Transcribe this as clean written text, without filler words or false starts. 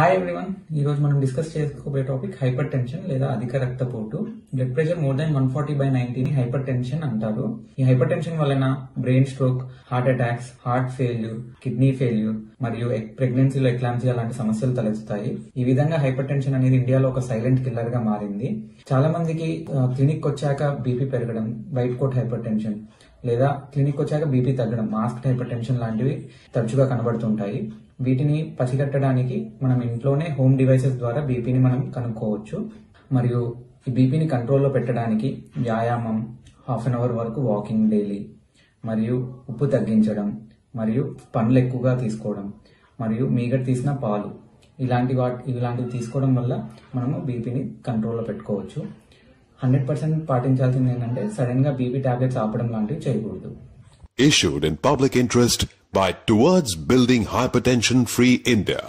Hi everyone, ఈ రోజు మనం డిస్కస్ చేసుకోబోయే టాపిక్ హైపర్ టెన్షన్ లేదా అధిక రక్తపోటు. బ్లడ్ ప్రెషర్ మోర్ దాన్ 140/90 ని హైపర్ టెన్షన్ అంటారు. ఈ హైపర్ టెన్షన్ వలన brain stroke, heart attacks, heart failure, kidney failure మరియు ప్రెగ్నెన్సీలో ఎక్లాంప్సియా లాంటి సమస్యలు తలెత్తుతాయి. ఈ విధంగా హైపర్ టెన్షన్ అనేది ఇండియాలో ఒక సైలెంట్ కిల్లర్ గా మారింది. చాలా మందికి క్లినిక్ వచ్చాక బీపీ పెరగడం, వైట్ కోట్ హైపర్ టెన్షన్ లేదా క్లినిక్ వచ్చాక బీపీ తగ్గడం, మాస్క్ హైపర్ టెన్షన్ లాంటివి తరచుగా కనబడుతుంటాయి. వీటిని పసిగట్టడానికి మనం ఇంట్లోనే హోమ్ డివైసెస్ ద్వారా బీపీని మనం కనుక్కోవచ్చు. మరియు ఈ బీపీని కంట్రోల్లో పెట్టడానికి వ్యాయామం, హాఫ్ అన్ అవర్ వరకు వాకింగ్ డైలీ, మరియు ఉప్పు తగ్గించడం, మరియు పండ్లు ఎక్కువగా తీసుకోవడం, మరియు మీగడ తీసిన పాలు ఇలాంటివి తీసుకోవడం వల్ల మనము బీపీని కంట్రోల్లో పెట్టుకోవచ్చు. 100% పాటించాల్సింది ఏంటంటే సడన్ గా బీపీ టాబ్లెట్స్ ఆపడం లాంటివి చేయకూడదు. Issued in public interest by Towards Building Hypertension Free India.